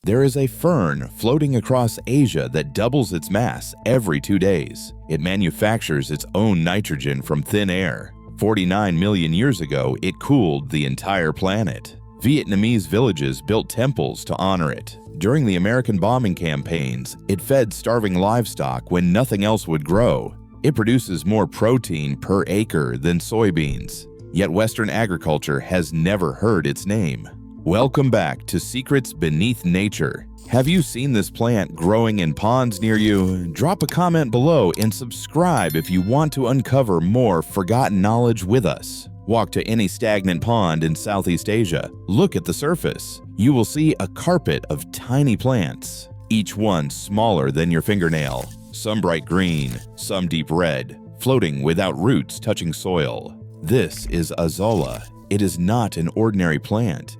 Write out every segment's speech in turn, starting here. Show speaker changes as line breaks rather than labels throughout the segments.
There is a fern floating across Asia that doubles its mass every 2 days. It manufactures its own nitrogen from thin air. 49 million years ago, it cooled the entire planet. Vietnamese villages built temples to honor it. During the American bombing campaigns, it fed starving livestock when nothing else would grow. It produces more protein per acre than soybeans. Yet Western agriculture has never heard its name. Welcome back to Secrets Beneath Nature. Have you seen this plant growing in ponds near you? Drop a comment below and subscribe if you want to uncover more forgotten knowledge with us. Walk to any stagnant pond in Southeast Asia. Look at the surface. You will see a carpet of tiny plants, each one smaller than your fingernail. Some bright green, some deep red, floating without roots touching soil. This is Azolla. It is not an ordinary plant.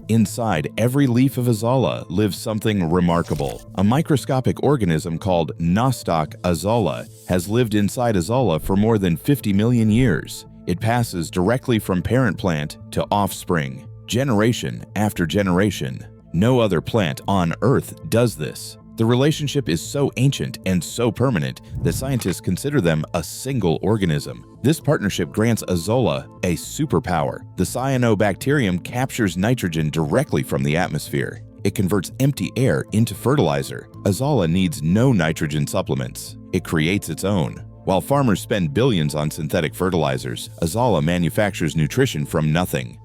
Inside every leaf of Azolla lives something remarkable. A microscopic organism called nostoc Azolla has lived inside Azolla for more than 50 million years. It passes directly from parent plant to offspring, generation after generation. No other plant on Earth does this. The relationship is so ancient and so permanent that scientists consider them a single organism. This partnership grants Azolla a superpower. The cyanobacterium captures nitrogen directly from the atmosphere. It converts empty air into fertilizer. Azolla needs no nitrogen supplements. It creates its own. While farmers spend billions on synthetic fertilizers, Azolla manufactures nutrition from nothing.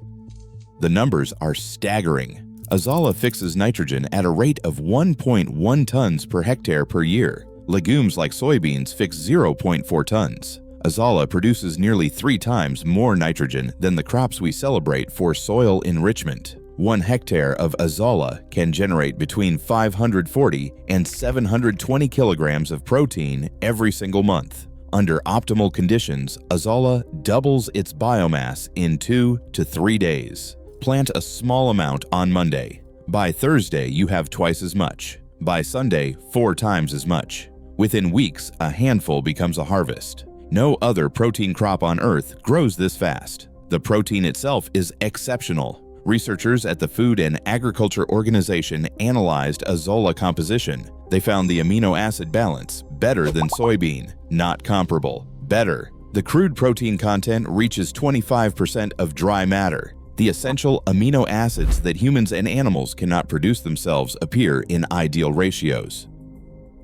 The numbers are staggering. Azolla fixes nitrogen at a rate of 1.1 tons per hectare per year. Legumes like soybeans fix 0.4 tons. Azolla produces nearly 3 times more nitrogen than the crops we celebrate for soil enrichment. 1 hectare of Azolla can generate between 540 and 720 kilograms of protein every single month. Under optimal conditions, Azolla doubles its biomass in 2 to 3 days. Plant a small amount on Monday. By Thursday, you have twice as much. By Sunday, 4 times as much. Within weeks, a handful becomes a harvest. No other protein crop on Earth grows this fast. The protein itself is exceptional. Researchers at the Food and Agriculture Organization analyzed Azolla composition. They found the amino acid balance better than soybean, not comparable, better. The crude protein content reaches 25% of dry matter. The essential amino acids that humans and animals cannot produce themselves appear in ideal ratios.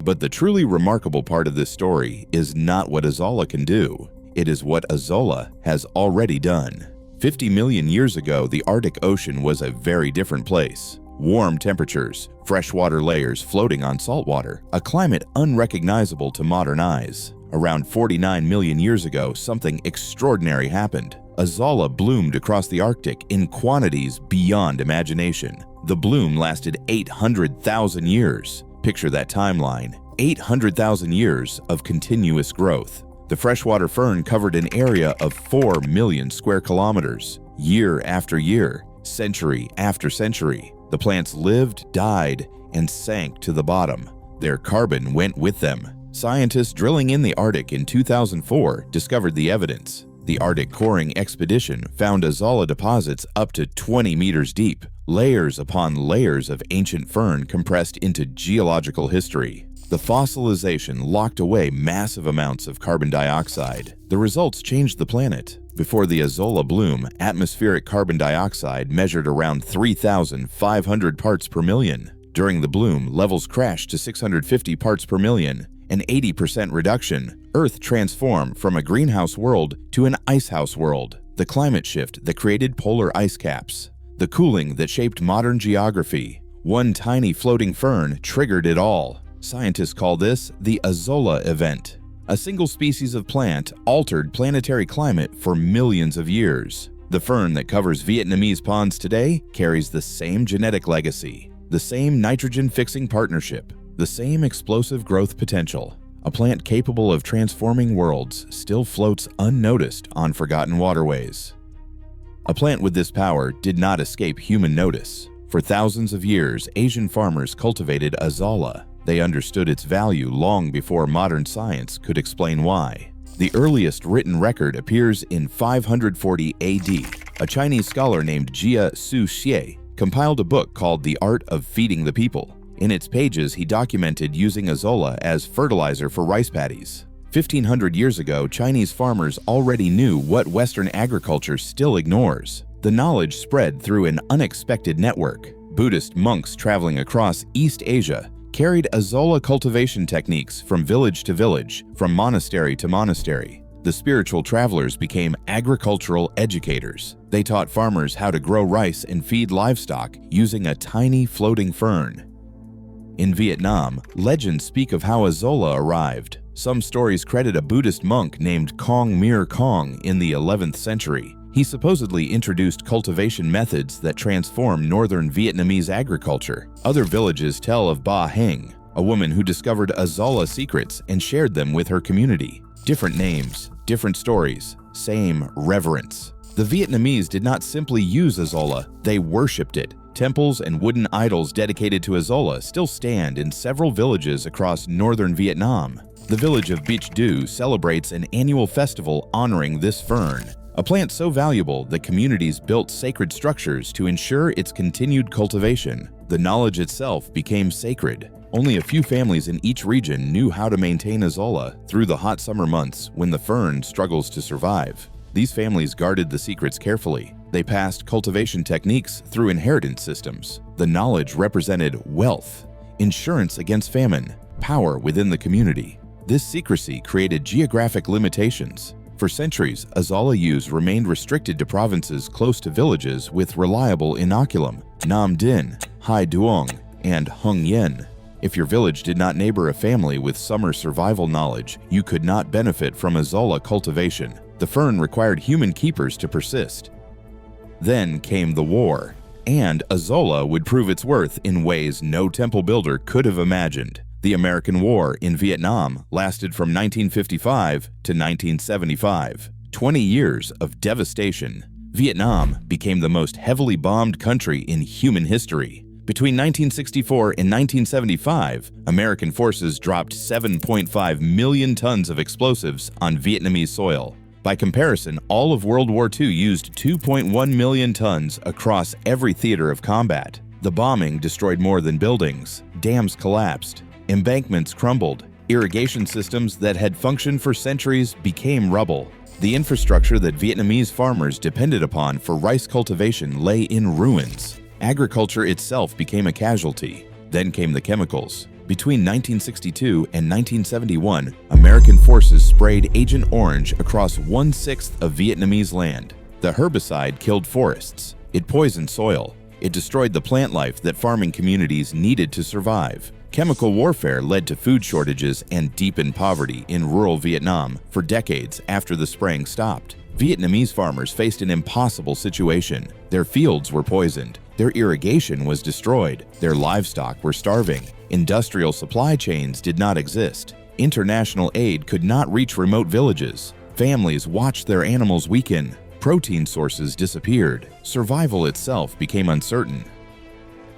But the truly remarkable part of this story is not what Azolla can do. It is what Azolla has already done. 50 million years ago, the Arctic Ocean was a very different place. Warm temperatures, freshwater layers floating on saltwater, a climate unrecognizable to modern eyes. Around 49 million years ago, something extraordinary happened. Azolla bloomed across the Arctic in quantities beyond imagination. The bloom lasted 800,000 years. Picture that timeline. 800,000 years of continuous growth. The freshwater fern covered an area of 4 million square kilometers. Year after year, century after century, the plants lived, died, and sank to the bottom. Their carbon went with them. Scientists drilling in the Arctic in 2004 discovered the evidence. The Arctic coring expedition found Azolla deposits up to 20 meters deep, layers upon layers of ancient fern compressed into geological history. The fossilization locked away massive amounts of carbon dioxide. The results changed the planet. Before the Azolla bloom, atmospheric carbon dioxide measured around 3,500 parts per million. During the bloom, levels crashed to 650 parts per million. An 80% reduction. Earth transformed from a greenhouse world to an icehouse world. The climate shift that created polar ice caps. The cooling that shaped modern geography. One tiny floating fern triggered it all. Scientists call this the Azolla event. A single species of plant altered planetary climate for millions of years. The fern that covers Vietnamese ponds today carries the same genetic legacy, the same nitrogen-fixing partnership, the same explosive growth potential. A plant capable of transforming worlds still floats unnoticed on forgotten waterways. A plant with this power did not escape human notice. For thousands of years, Asian farmers cultivated Azolla. They understood its value long before modern science could explain why. The earliest written record appears in 540 AD. A Chinese scholar named Jia Su Xie compiled a book called The Art of Feeding the People. In its pages, he documented using Azolla as fertilizer for rice paddies. 1,500 years ago, Chinese farmers already knew what Western agriculture still ignores. The knowledge spread through an unexpected network. Buddhist monks traveling across East Asia carried Azolla cultivation techniques from village to village, from monastery to monastery. The spiritual travelers became agricultural educators. They taught farmers how to grow rice and feed livestock using a tiny floating fern. In Vietnam, legends speak of how Azolla arrived. Some stories credit a Buddhist monk named Kong Mir Kong in the 11th century. He supposedly introduced cultivation methods that transformed northern Vietnamese agriculture. Other villages tell of Ba Heng, a woman who discovered Azolla secrets and shared them with her community. Different names, different stories, same reverence. The Vietnamese did not simply use Azolla, they worshipped it. Temples and wooden idols dedicated to Azolla still stand in several villages across northern Vietnam. The village of Bich Du celebrates an annual festival honoring this fern, a plant so valuable that communities built sacred structures to ensure its continued cultivation. The knowledge itself became sacred. Only a few families in each region knew how to maintain Azolla through the hot summer months when the fern struggles to survive. These families guarded the secrets carefully. They passed cultivation techniques through inheritance systems. The knowledge represented wealth, insurance against famine, power within the community. This secrecy created geographic limitations. For centuries, Azolla use remained restricted to provinces close to villages with reliable inoculum, Nam Dinh, Hai Duong, and Hung Yen. If your village did not neighbor a family with summer survival knowledge, you could not benefit from Azolla cultivation. The fern required human keepers to persist. Then came the war, and Azolla would prove its worth in ways no temple builder could have imagined. The American War in Vietnam lasted from 1955 to 1975. 20 years of devastation. Vietnam became the most heavily bombed country in human history. Between 1964 and 1975, American forces dropped 7.5 million tons of explosives on Vietnamese soil. By comparison, all of World War II used 2.1 million tons across every theater of combat. The bombing destroyed more than buildings. Dams collapsed. Embankments crumbled. Irrigation systems that had functioned for centuries became rubble. The infrastructure that Vietnamese farmers depended upon for rice cultivation lay in ruins. Agriculture itself became a casualty. Then came the chemicals. Between 1962 and 1971, American forces sprayed Agent Orange across 1/6 of Vietnamese land. The herbicide killed forests. It poisoned soil. It destroyed the plant life that farming communities needed to survive. Chemical warfare led to food shortages and deepened poverty in rural Vietnam for decades after the spraying stopped. Vietnamese farmers faced an impossible situation. Their fields were poisoned. Their irrigation was destroyed. Their livestock were starving. Industrial supply chains did not exist. International aid could not reach remote villages. Families watched their animals weaken. Protein sources disappeared. Survival itself became uncertain.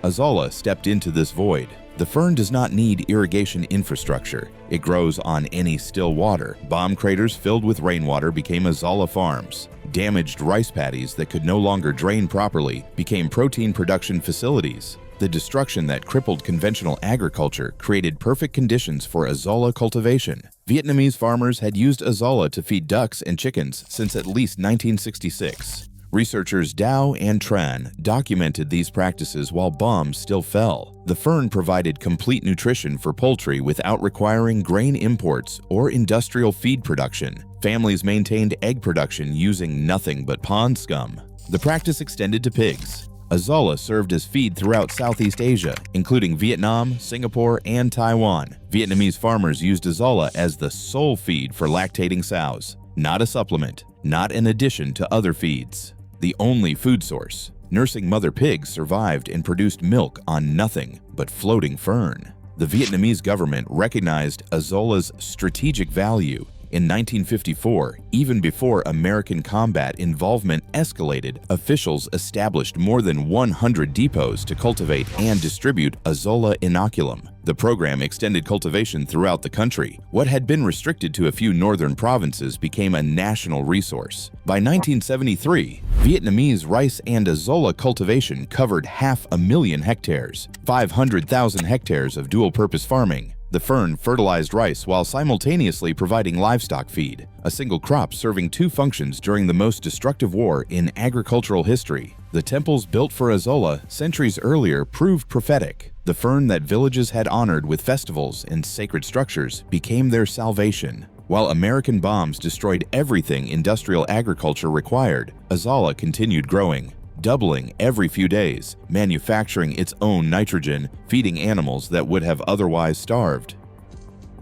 Azolla stepped into this void. The fern does not need irrigation infrastructure. It grows on any still water. Bomb craters filled with rainwater became Azolla farms. Damaged rice paddies that could no longer drain properly became protein production facilities. The destruction that crippled conventional agriculture created perfect conditions for Azolla cultivation. Vietnamese farmers had used Azolla to feed ducks and chickens since at least 1966. Researchers Dow and Tran documented these practices while bombs still fell. The fern provided complete nutrition for poultry without requiring grain imports or industrial feed production. Families maintained egg production using nothing but pond scum. The practice extended to pigs. Azolla served as feed throughout Southeast Asia, including Vietnam, Singapore, and Taiwan. Vietnamese farmers used Azolla as the sole feed for lactating sows, not a supplement, not an addition to other feeds. The only food source. Nursing mother pigs survived and produced milk on nothing but floating fern. The Vietnamese government recognized Azolla's strategic value. In 1954, even before American combat involvement escalated, officials established more than 100 depots to cultivate and distribute Azolla inoculum. The program extended cultivation throughout the country. What had been restricted to a few northern provinces became a national resource. By 1973, Vietnamese rice and Azolla cultivation covered 500,000 hectares, 500,000 hectares of dual-purpose farming. The Fern fertilized rice while simultaneously providing livestock feed, a single crop serving two functions during the most destructive war in agricultural history. The temples built for Azolla centuries earlier proved prophetic. The fern that villages had honored with festivals and sacred structures became their salvation. While American bombs destroyed everything industrial agriculture required, Azolla continued growing, doubling every few days, manufacturing its own nitrogen, feeding animals that would have otherwise starved.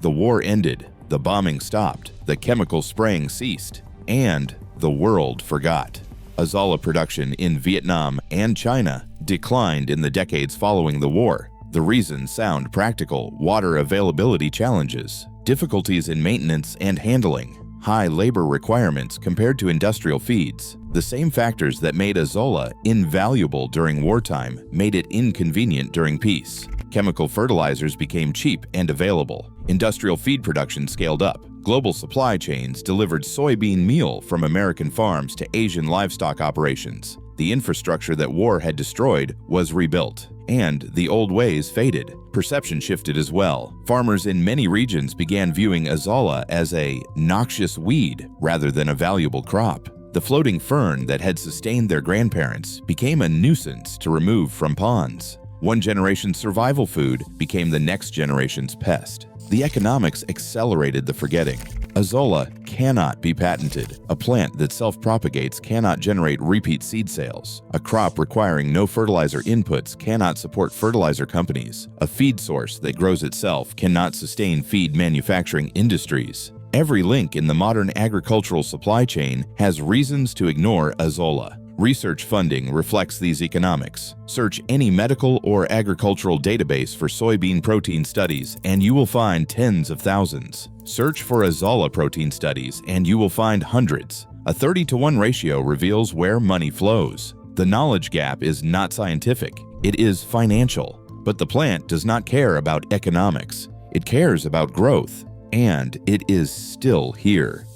The war ended, the bombing stopped, the chemical spraying ceased, and the world forgot. Azolla production in Vietnam and China declined in the decades following the war. The reasons sound practical: water availability challenges, difficulties in maintenance and handling, high labor requirements compared to industrial feeds. The same factors that made Azolla invaluable during wartime made it inconvenient during peace. Chemical fertilizers became cheap and available. Industrial feed production scaled up. Global supply chains delivered soybean meal from American farms to Asian livestock operations. The infrastructure that war had destroyed was rebuilt, and the old ways faded. Perception shifted as well. Farmers in many regions began viewing Azolla as a noxious weed rather than a valuable crop. The floating fern that had sustained their grandparents became a nuisance to remove from ponds. One generation's survival food became the next generation's pest. The economics accelerated the forgetting. Azolla cannot be patented. A plant that self-propagates cannot generate repeat seed sales. A crop requiring no fertilizer inputs cannot support fertilizer companies. A feed source that grows itself cannot sustain feed manufacturing industries. Every link in the modern agricultural supply chain has reasons to ignore Azolla. Research funding reflects these economics. Search any medical or agricultural database for soybean protein studies and you will find tens of thousands. Search for Azolla protein studies and you will find hundreds. A 30-to-1 ratio reveals where money flows. The knowledge gap is not scientific, it is financial. But the plant does not care about economics. It cares about growth, and it is still here.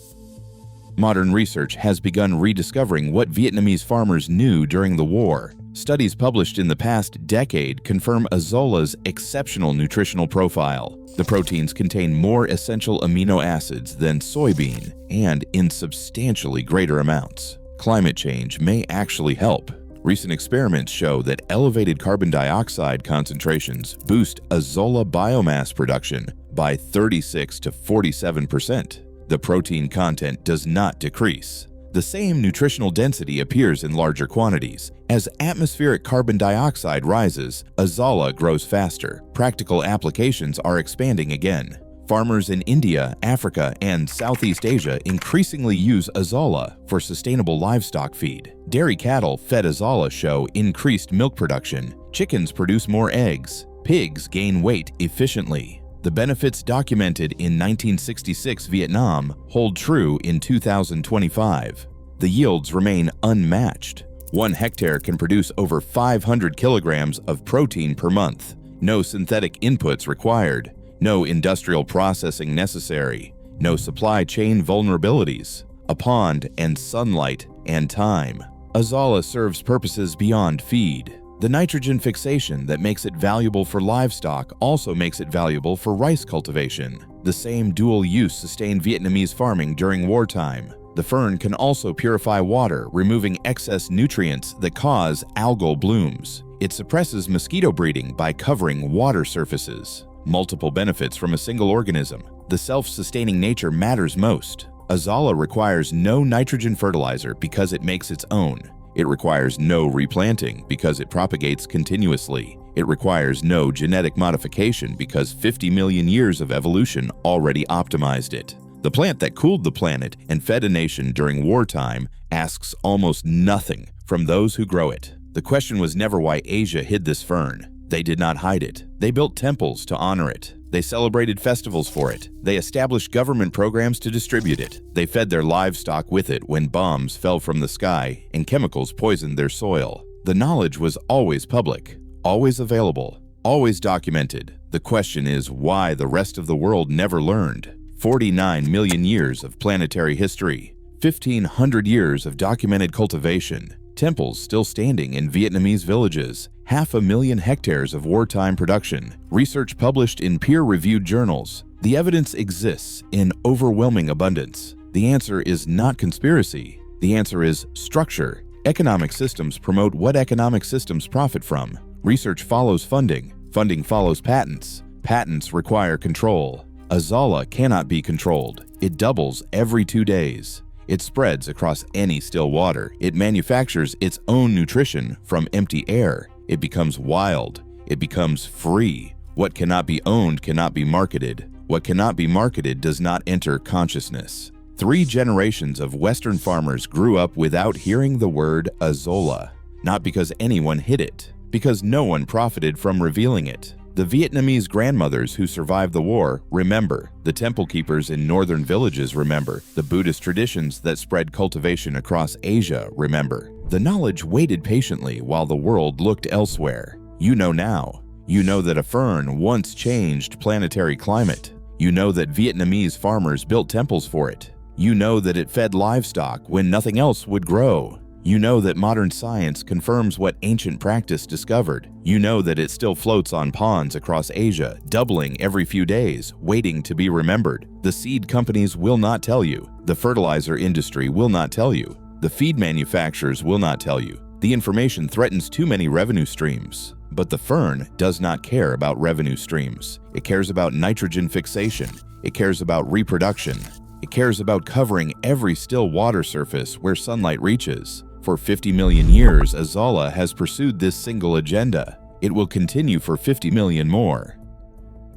Modern research has begun rediscovering what Vietnamese farmers knew during the war. Studies published in the past decade confirm Azolla's exceptional nutritional profile. The proteins contain more essential amino acids than soybean, and in substantially greater amounts. Climate change may actually help. Recent experiments show that elevated carbon dioxide concentrations boost Azolla biomass production by 36 to 47%. The protein content does not decrease. The same nutritional density appears in larger quantities. As atmospheric carbon dioxide rises, Azolla grows faster. Practical applications are expanding again. Farmers in India, Africa, and Southeast Asia increasingly use Azolla for sustainable livestock feed. Dairy cattle fed Azolla show increased milk production. Chickens produce more eggs. Pigs gain weight efficiently. The benefits documented in 1966 Vietnam hold true in 2025. The yields remain unmatched. 1 hectare can produce over 500 kilograms of protein per month. No synthetic inputs required. No industrial processing necessary. No supply chain vulnerabilities. A pond and sunlight and time. Azolla serves purposes beyond feed. The nitrogen fixation that makes it valuable for livestock also makes it valuable for rice cultivation. The same dual use sustained Vietnamese farming during wartime. The fern can also purify water, removing excess nutrients that cause algal blooms. It suppresses mosquito breeding by covering water surfaces. Multiple benefits from a single organism. The self-sustaining nature matters most. Azolla requires no nitrogen fertilizer because it makes its own. It requires no replanting because it propagates continuously. It requires no genetic modification because 50 million years of evolution already optimized it. The plant that cooled the planet and fed a nation during wartime asks almost nothing from those who grow it. The question was never why Asia hid this fern. They did not hide it. They built temples to honor it. They celebrated festivals for it. They established government programs to distribute it. They fed their livestock with it when bombs fell from the sky and chemicals poisoned their soil. The knowledge was always public, always available, always documented. The question is why the rest of the world never learned. 49 million years of planetary history, 1,500 years of documented cultivation, temples still standing in Vietnamese villages, 500,000 hectares of wartime production, research published in peer-reviewed journals. The evidence exists in overwhelming abundance. The answer is not conspiracy. The answer is structure. Economic systems promote what economic systems profit from. Research follows funding. Funding follows patents. Patents require control. Azolla cannot be controlled. It doubles every 2 days. It spreads across any still water. It manufactures its own nutrition from empty air. It becomes wild. It becomes free. What cannot be owned cannot be marketed. What cannot be marketed does not enter consciousness. 3 generations of Western farmers grew up without hearing the word Azolla. Not because anyone hid it, because no one profited from revealing it. The Vietnamese grandmothers who survived the war remember. The temple keepers in northern villages remember. The Buddhist traditions that spread cultivation across Asia remember. The knowledge waited patiently while the world looked elsewhere. You know now. You know that a fern once changed planetary climate. You know that Vietnamese farmers built temples for it. You know that it fed livestock when nothing else would grow. You know that modern science confirms what ancient practice discovered. You know that it still floats on ponds across Asia, doubling every few days, waiting to be remembered. The seed companies will not tell you. The fertilizer industry will not tell you. The feed manufacturers will not tell you. The information threatens too many revenue streams. But the fern does not care about revenue streams. It cares about nitrogen fixation. It cares about reproduction. It cares about covering every still water surface where sunlight reaches. For 50 million years, Azolla has pursued this single agenda. It will continue for 50 million more.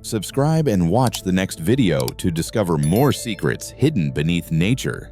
Subscribe and watch the next video to discover more secrets hidden beneath nature.